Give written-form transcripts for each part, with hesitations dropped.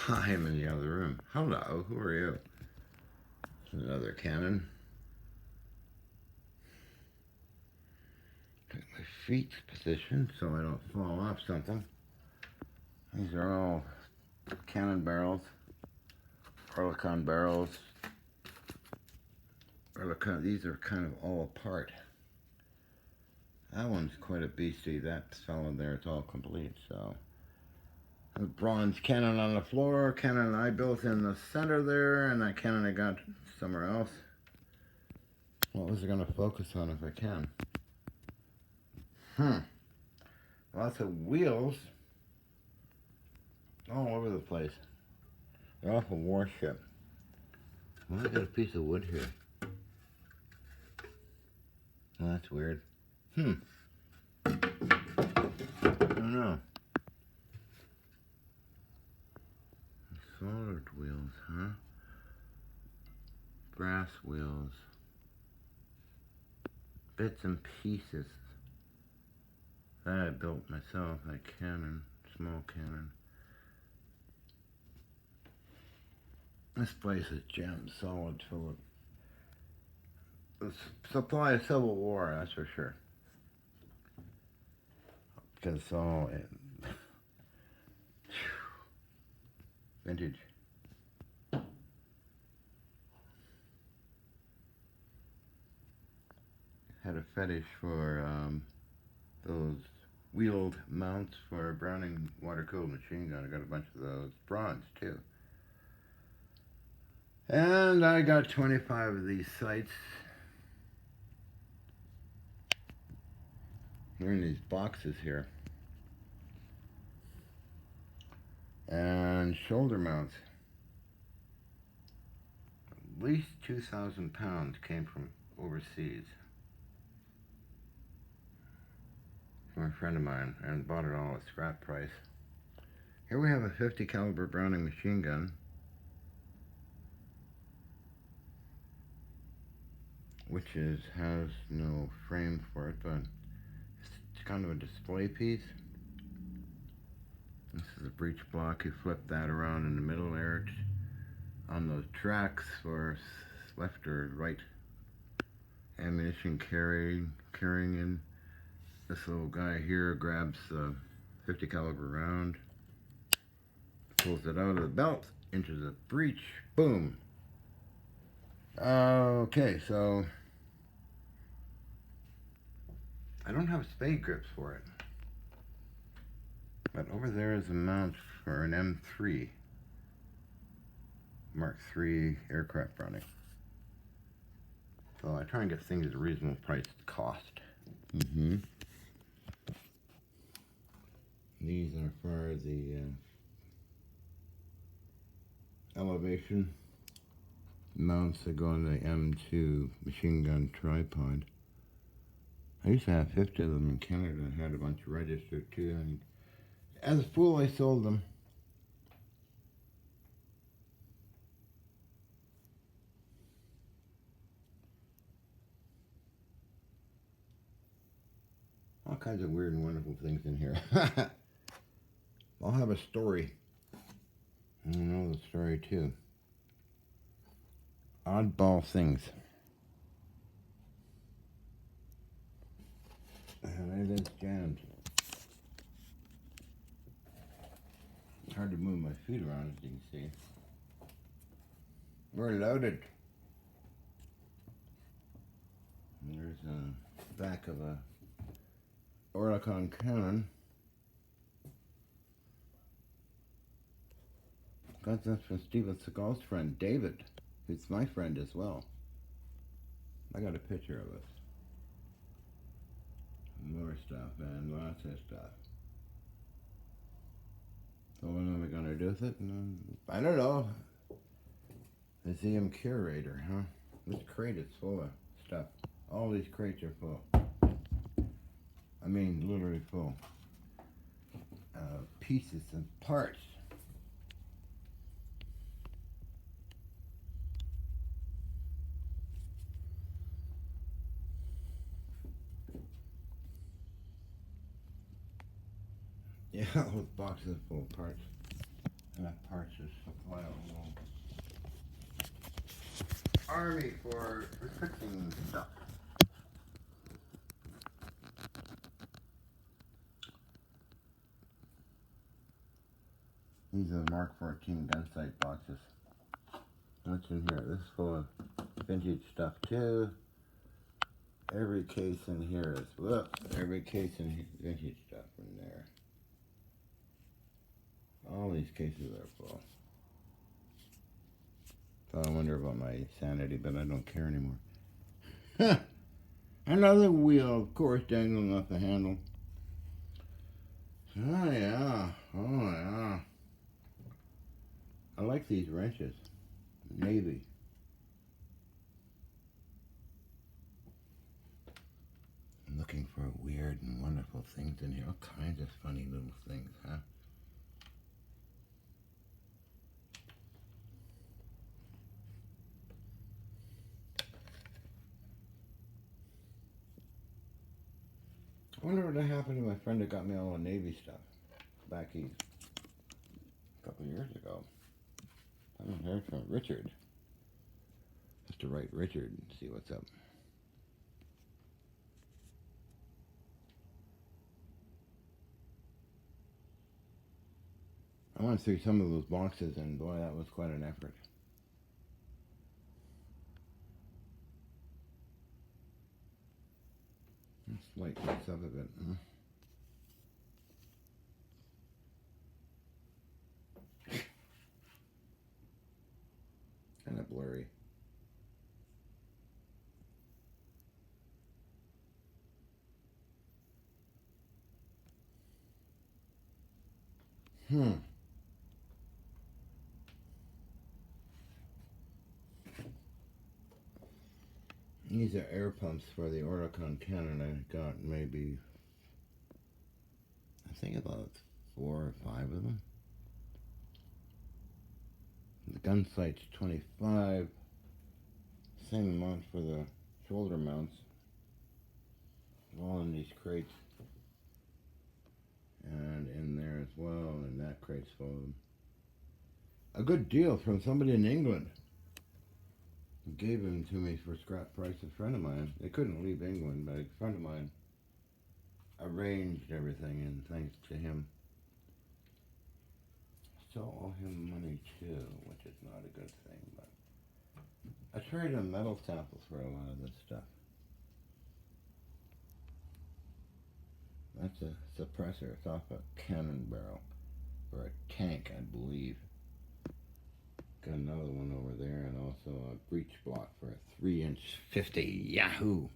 I'm in the other room. Hello, who are you? Another cannon. Get my feet positioned so I don't fall off something. These are all cannon barrels, Oerlikon barrels. These are kind of all apart. That one's quite a beastie. That fellow there, it's all complete. So, a bronze cannon on the floor, cannon I built in the center there, and that cannon I got somewhere else. What was I going to focus on if I can? Lots of wheels all over the place. They're off a warship. Well, I got a piece of wood here. Oh, that's weird. I don't know. Soldered wheels, huh? Brass wheels. Bits and pieces. That I built myself, that cannon, small cannon. This place is jammed solid full of the supply of Civil War, that's for sure. Because it's all vintage. Had a fetish for those wheeled mounts for a Browning water-cooled machine gun. I got a bunch of those. Bronze, too. And I got 25 of these sights. They're in these boxes here. And shoulder mounts. At least 2,000 pounds came from overseas. From a friend of mine, and bought it all at scrap price. Here we have a 50 caliber Browning machine gun, which has no frame for it, but it's kind of a display piece. This is a breech block. You flip that around in the middle there on those tracks for left or right ammunition carrying in. This little guy here grabs the 50 caliber round, pulls it out of the belt, into the breech, boom. Okay, so I don't have spade grips for it, but over there is a mount for an M3 Mark III aircraft Browning. So I try and get things at a reasonable price cost. These are for the elevation mounts that go on the M2 machine gun tripod. I used to have 50 of them in Canada. I had a bunch registered too, and as a fool I sold them. All kinds of weird and wonderful things in here. I'll have a story. I know the story too. Oddball things. And it is jammed. It's hard to move my feet around, as you can see. We're loaded. And there's a back of a Oerlikon cannon. Got that from Steven Seagal's friend, David, who's my friend as well. I got a picture of us. More stuff, and lots of stuff. So what am I going to do with it? I don't know. Museum curator, huh? This crate is full of stuff. All these crates are full. I mean, literally full. Pieces and parts. Yeah, all the boxes full of parts. enough parts to supply a little army for fixing stuff. These are the Mark 14 gun sight boxes. What's in here? This is full of vintage stuff too. Every case in here is, whoops, every case in vintage stuff in there. All these cases are full. So I wonder about my sanity, but I don't care anymore. Another wheel, of course, dangling off the handle. Oh yeah, oh yeah. I like these wrenches. Navy. I'm looking for weird and wonderful things in here. All kinds of funny little things, huh? I wonder what happened to my friend that got me all the Navy stuff back east a couple of years ago. I haven't heard from Richard. Have to write Richard and see what's up. I went through some of those boxes, and boy, that was quite an effort. Let's lighten this up a bit, huh? Kind of blurry. These are air pumps for the Oricon cannon. I got maybe, I think about 4 or 5 of them. The gun sight's 25. Same amount for the shoulder mounts. All in these crates. And in there as well, and that crate's full of them. A good deal from somebody in England. Gave them to me for scrap price. A friend of mine. They couldn't leave England, but a friend of mine arranged everything, and thanks to him, still owe him money too, which is not a good thing. But I traded on metal samples for a lot of this stuff. That's a suppressor. It's off a cannon barrel or a tank, I believe. Got another one over there, and also a breech block for a 3-inch 50 Yahoo.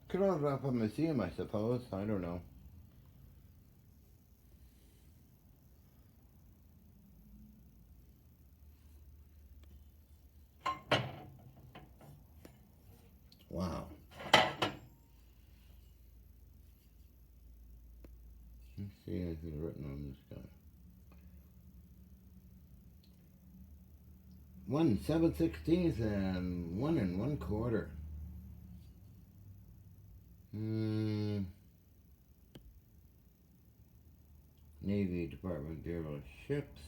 Could open up a museum, I suppose. I don't know. Wow. Let's see anything written on this guy. 1 7/16 and 1 1/4. Navy Department Bureau of Ships.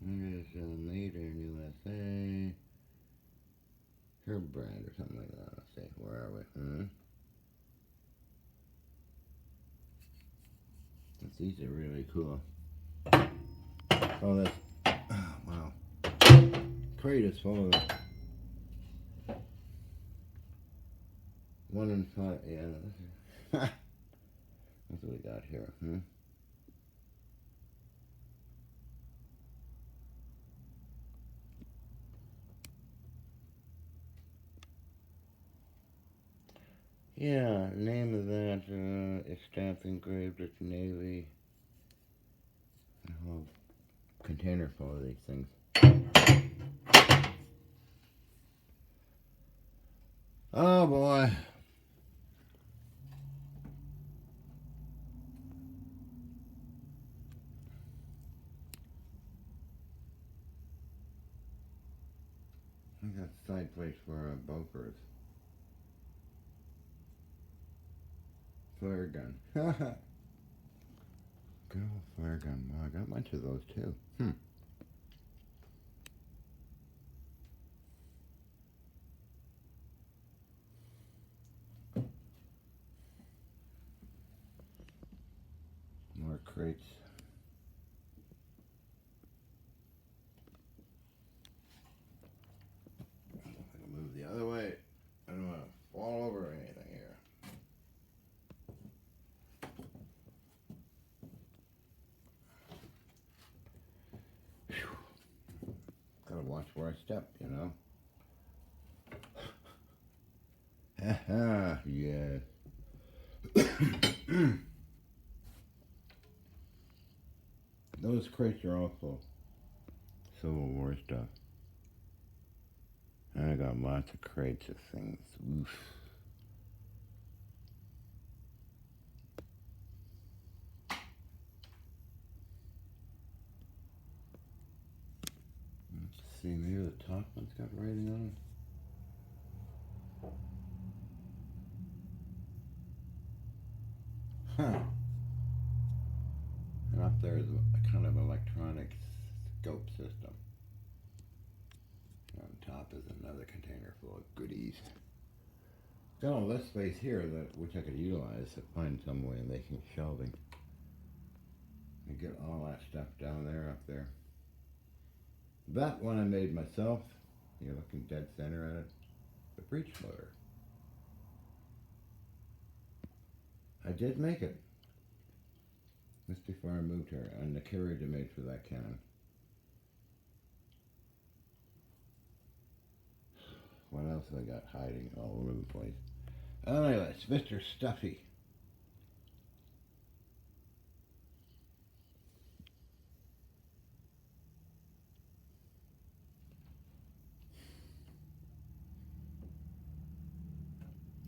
It is made in USA. Her brand or something like that. Let's see. Where are we? These are really cool. Oh, that's, oh, wow. Crate is full of it. 1 in 5, yeah. That's what we got here. Yeah, name of that is stamp engraved at Navy. A whole container full of these things. Oh boy. think that's the side place for Bokers. Flare gun. Good old flare gun. Well, I got a bunch of those too. More crates. I can move the other way. I don't want to fall over anything here. Whew. Gotta watch where I step, you know. Haha, yes. Those crates are also Civil War stuff. And I got lots of crates of things. Oof. Let's see, maybe the top one's got writing on it. Huh. And up there is a kind of electronic scope system. On top is another container full of goodies. Got all this space here which I could utilize to find some way of making shelving. And get all that stuff down there, up there. That one I made myself. You're looking dead center at it. The breech loader. I did make it. This before I moved here, and the carriage I made for that cannon. What else have I got hiding all over the place? Oh, anyway, it's Mr. Stuffy.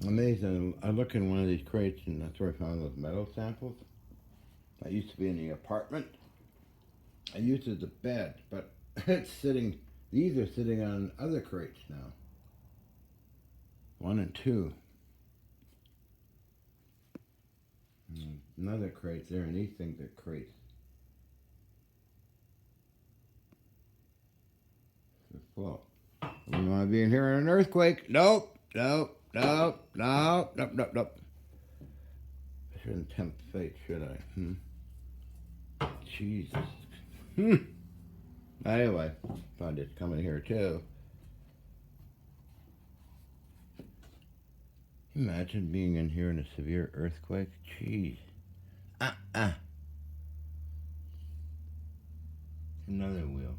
Amazing. I look in one of these crates, and that's where I found those metal samples. I used to be in the apartment. I used it as a bed, but it's sitting, these are sitting on other crates now. 1 and 2. Another crate there, and these things are crates. They're full. We want to be in here in an earthquake. Nope, nope, nope, nope, nope, nope, nope. I shouldn't tempt fate, should I? Jesus. Anyway, found it coming here too. Imagine being in here in a severe earthquake. Jeez. Another wheel.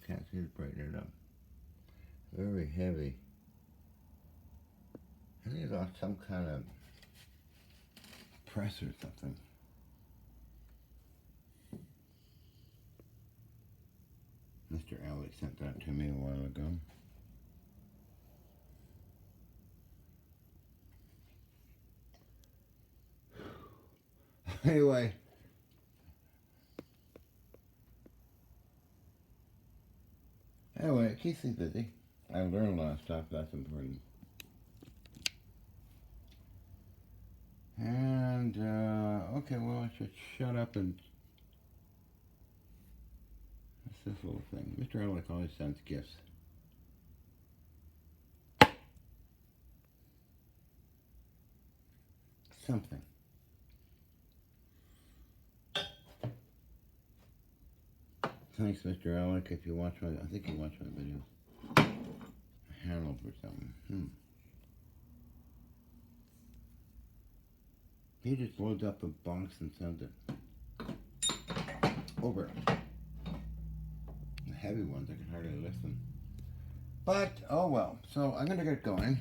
Can't see to brighten it up. Very heavy. I think it's some kind of press or something. Mr. Alley sent that to me a while ago. Anyway. It keeps me busy. I learned a lot of stuff, that's important. And, okay, well, I should shut up and... What's this little thing? Mr. Ellick always sends gifts. Something. Thanks, Mr. Alec, if you watch my, I think you watch my videos. Harold or something. He just loads up a box and sends it. Over. The heavy ones, I can hardly lift them. But, oh well. So, I'm going to get going.